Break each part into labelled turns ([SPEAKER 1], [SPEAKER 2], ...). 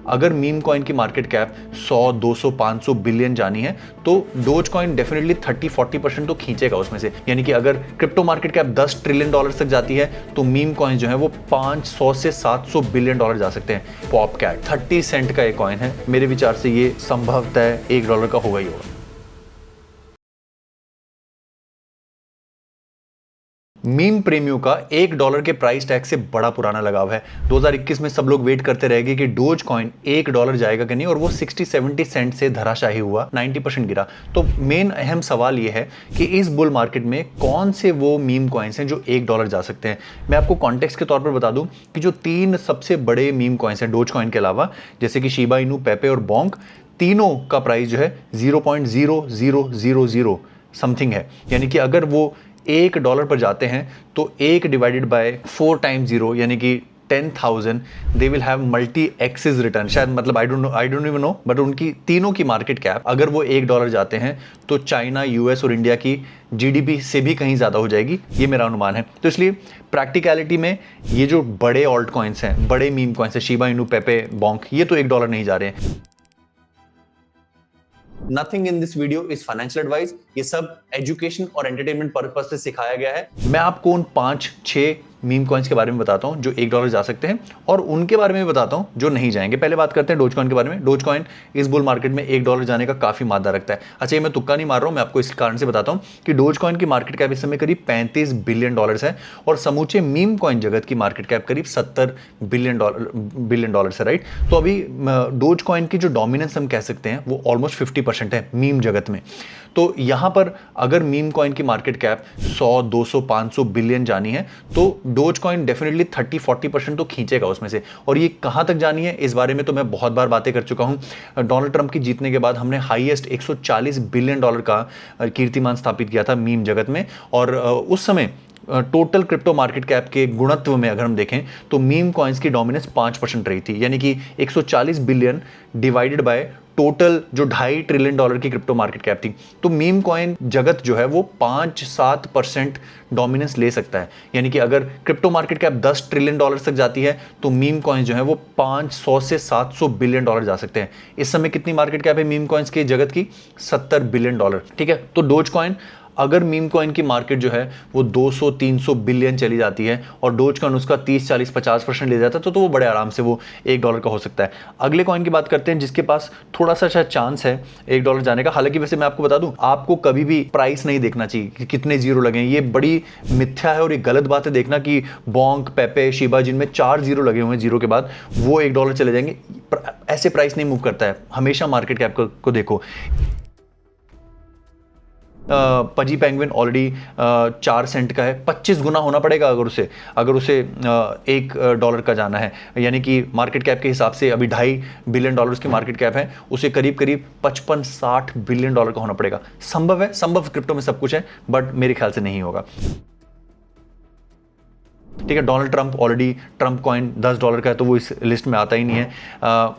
[SPEAKER 1] अगर meme coin की market cap 100, 200, 500 billion जानी है तो डोज कॉइन डेफिनेटली 30-40% तो खींचेगा उसमें से। यानी कि अगर क्रिप्टो मार्केट कैप $10 ट्रिलियन तक जाती है तो मीम कॉइन जो है वो 500 से 700 बिलियन डॉलर जा सकते हैं। पॉपकैट 30 सेंट का एक कॉइन है, मेरे विचार से ये संभवतः $1 का होगा ही होगा। मीम प्रेमियों का $1 के प्राइस टैग से बड़ा पुराना लगाव है। 2021 में सब लोग वेट करते रहेंगे कि डोज कॉइन $1 जाएगा कि नहीं, और वो 60-70 सेंट से धराशाही हुआ, 90% गिरा। तो मेन अहम सवाल ये है कि इस बुल मार्केट में कौन से वो मीम कॉइन्स हैं जो $1 जा सकते हैं। मैं आपको कॉन्टेक्स्ट के तौर पर बता दूं कि जो 3 सबसे बड़े मीम कॉइन्स हैं डोज कॉइन के अलावा, जैसे कि शिबा इनू, पेपे और बोंक, तीनों का प्राइस जो है 0.0000 समथिंग है। यानी कि अगर वो $1 पर जाते हैं तो 1 डिवाइडेड बाय 4 टाइम्स 0 यानी कि 10,000, they will have multi axis return. शायद मतलब I don't even know, but उनकी तीनों की मार्केट कैप अगर वो $1 जाते हैं तो चाइना, यूएस और इंडिया की जीडीपी से भी कहीं ज़्यादा हो जाएगी, ये मेरा अनुमान है। तो इसलिए प्रैक्टिकलिटी में ये जो बड़े ऑल्ट कॉइन्स हैं, बड़े मीम कॉइन्स हैं, शिबा इनू, पेपे, बोंक, ये तो $1 नहीं जा रहे हैं। Nothing in this video is financial advice, ये सब एजुकेशन और एंटरटेनमेंट पर्पज से सिखाया गया है। मैं आपको उन 5-6 मीम कॉइन्स के बारे में बताता हूं जो $1 जा सकते हैं, और उनके बारे में बताता हूं जो नहीं जाएंगे। पहले बात करते हैं डोज कॉइन के बारे में। डोज कॉइन इस बुल मार्केट में $1 जाने का काफी मादा रखता है। अच्छा, ये मैं तुक्का नहीं मार रहा हूं, मैं आपको इस कारण से बताता हूं कि डोज कॉइन की मार्केट कैप इस समय करीब $35 बिलियन है, और समूचे मीम कॉइन जगत की मार्केट कैप करीब $70 बिलियन है, राइट। तो अभी डोज कॉइन की जो डोमिनेंस हम कह सकते हैं वो ऑलमोस्ट 50% है मीम जगत में। तो यहां पर अगर मीम कॉइन की मार्केट कैप 100, 200, 500 बिलियन जानी है तो डोज कॉइन डेफिनेटली 30-40% तो खींचेगा उसमें से। और ये कहां तक जानी है इस बारे में तो मैं बहुत बार बातें कर चुका हूं। डोनाल्ड ट्रंप की जीतने के बाद हमने हाईएस्ट $140 बिलियन का कीर्तिमान स्थापित किया था मीम जगत में, और उस समय टोटल क्रिप्टो मार्केट कैप के गुणत्व में अगर हम देखें तो मीम कॉइन्स की डोमिनेंस 5% रही थी। यानी कि 140 बिलियन डिवाइडेड बाय टोटल जो $2.5 ट्रिलियन की क्रिप्टो मार्केट कैप थी। तो मीम कॉइन जगत जो है वो 5-7% डोमिनेंस ले सकता है। यानी कि अगर क्रिप्टो मार्केट कैप $10 ट्रिलियन तक जाती है तो मीम कॉइन जो है वो 500 से 700 बिलियन जा सकते हैं। इस समय कितनी मार्केट कैप है मीम कॉइन्स की जगत की? $70 बिलियन। ठीक है, तो डोज कॉइन अगर मीम कॉइन की मार्केट जो है वो 200-300 बिलियन चली जाती है और डोज कॉइन उसका 30-40-50% ले जाता है तो वो बड़े आराम से वो $1 का हो सकता है। अगले कॉइन की बात करते हैं जिसके पास थोड़ा सा शायद चांस है $1 जाने का। हालांकि वैसे मैं आपको बता दूं, आपको कभी भी प्राइस नहीं देखना चाहिए कि कितने जीरो लगे। ये बड़ी मिथ्या है और ये गलत बात है देखना कि बोंक, पेपे, शिबा जिनमें 4 जीरो लगे हुए हैं जीरो के बाद, वो $1 चले जाएंगे। ऐसे प्राइस नहीं मूव करता है, हमेशा मार्केट कैप को देखो। पजी पेंगुइन ऑलरेडी 4 सेंट का है, 25 गुना होना पड़ेगा अगर उसे $1 का जाना है। यानी कि मार्केट कैप के हिसाब से अभी $2.5 बिलियन की मार्केट कैप है, उसे करीब 55-60 बिलियन का होना पड़ेगा। संभव है, संभव क्रिप्टो में सब कुछ है, बट मेरे ख्याल से नहीं होगा। ठीक है, Donald Trump already, Trump coin $10 का है तो वो इस लिस्ट में आता ही नहीं है।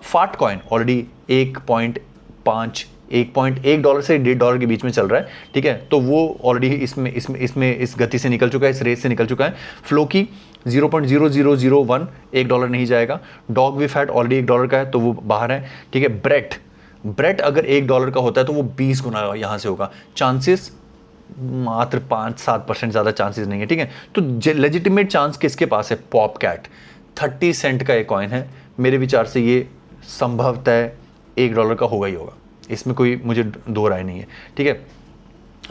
[SPEAKER 1] फाट कॉइन ऑलरेडी $1.1 से $1.5 के बीच में चल रहा है। ठीक है, तो वो ऑलरेडी इसमें इस गति से निकल चुका है, इस रेस से निकल चुका है। फ्लोकी 0.0001 $1 नहीं जाएगा। डॉग वी फैट ऑलरेडी $1 का है तो वो बाहर है। ठीक है, ब्रेट अगर $1 का होता है तो वो 20 गुना यहां से होगा। चांसेस मात्र 5-7%, ज्यादा चांसेस नहीं है। ठीक है, तो लेजिटिमेट चांस किसके पास है? पॉपकैट 30 सेंट का एक कॉइन है, मेरे विचार से ये संभवतः $1 का होगा ही होगा, इसमें कोई मुझे दो राय नहीं है। ठीक है,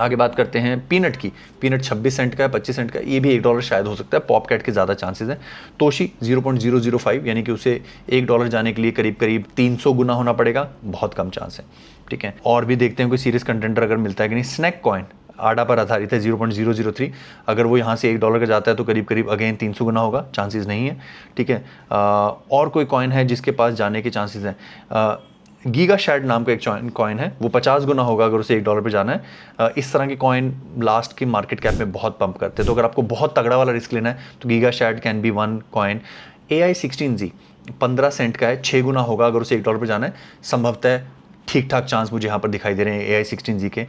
[SPEAKER 1] आगे बात करते हैं पीनट की। पीनट 26 सेंट का है, 25 सेंट का, ये भी $1 शायद हो सकता है। पॉपकैट के ज़्यादा चांसेस हैं। तोशी 0.005 यानी कि उसे $1 जाने के लिए करीब 300 गुना होना पड़ेगा, बहुत कम चांस है। ठीक है, और भी देखते हैं कोई सीरियस कंटेंटर अगर मिलता है कि नहीं। स्नैक कॉइन आडा पर आधारित है, 0.003, अगर वो यहाँ से $1 का जाता है तो करीब अगेन 300 गुना होगा, चांसेस नहीं है। ठीक है, और कोई कॉइन है जिसके पास जाने के चांसेस हैं? गीगा शैड नाम का एक कॉइन है, वो 50 गुना होगा अगर उसे $1 पे जाना है। इस तरह के कॉइन लास्ट की मार्केट कैप में बहुत पंप करते हैं, तो अगर आपको बहुत तगड़ा वाला रिस्क लेना है तो giga chad can be one coin. AI16Z 15 cent का है, 6 गुना होगा अगर उसे $1 पे जाना है। संभवतः ठीक ठाक चांस मुझे यहाँ पर दिखाई दे रहे हैं AI16Z के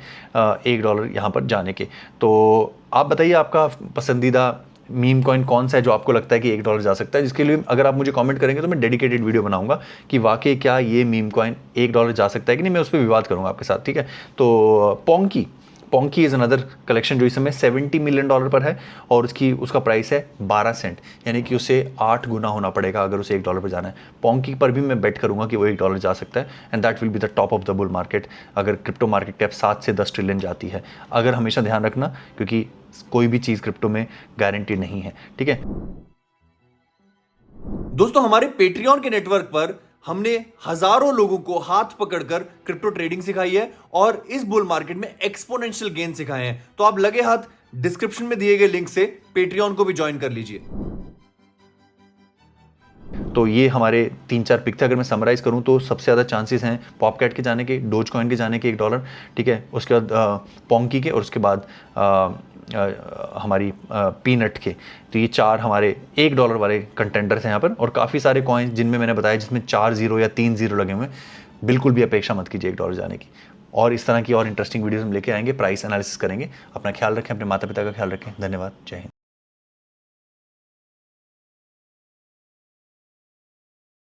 [SPEAKER 1] $1 यहाँ पर जाने के। तो आप बताइए आपका पसंदीदा मीम कॉइन कौन सा है जो आपको लगता है कि $1 जा सकता है, जिसके लिए अगर आप मुझे कमेंट करेंगे तो मैं डेडिकेटेड वीडियो बनाऊंगा कि वाकई क्या ये मीम कॉइन $1 जा सकता है कि नहीं, मैं उस पर विवाद करूंगा आपके साथ, ठीक है। तो पोंकी इज़ अनदर कलेक्शन जो इस समय $70 मिलियन पर है और उसका प्राइस है 12 सेंट, यानी कि उसे 8 गुना होना पड़ेगा अगर उसे $1 पर जाना है। पोंकी पर भी मैं बेट करूंगा कि वो $1 जा सकता है and that will be the top of the bull market अगर क्रिप्टो मार्केट कैप 7 से 10 ट्रिलियन जाती है। अगर हमेशा ध्यान रखना, क्योंकि कोई भी चीज़ क्रिप्टो में गारंटी नहीं है, ठीक है। दोस्तों, हमारे पेट्रियन के नेटवर्क पर हमने हजारों लोगों को हाथ पकड़कर क्रिप्टो ट्रेडिंग सिखाई है और इस बुल मार्केट में एक्सपोनेंशियल गेन सिखाए हैं। तो आप लगे हाथ डिस्क्रिप्शन में दिए गए लिंक से पेट्रियन को भी ज्वाइन कर लीजिए। तो ये हमारे 3-4 पिक थे। अगर मैं समराइज करूं तो सबसे ज़्यादा चांसेस हैं पॉपकैट के जाने के, डोज कॉइन के जाने के $1, ठीक है, उसके बाद पोंकी के और उसके बाद हमारी पीनट के। तो ये 4 हमारे $1 वाले कंटेंडर्स हैं यहाँ पर, और काफ़ी सारे कॉइन्स जिनमें मैंने बताया जिसमें 4 0 या 3 0 लगे हुए हैं। बिल्कुल भी अपेक्षा मत कीजिए $1 जाने की। और इस तरह की और इंटरेस्टिंग वीडियोस हम लेके आएंगे, प्राइस एनालिसिस करेंगे। अपना ख्याल रखें, अपने माता पिता का ख्याल रखें। धन्यवाद, जय हिंद।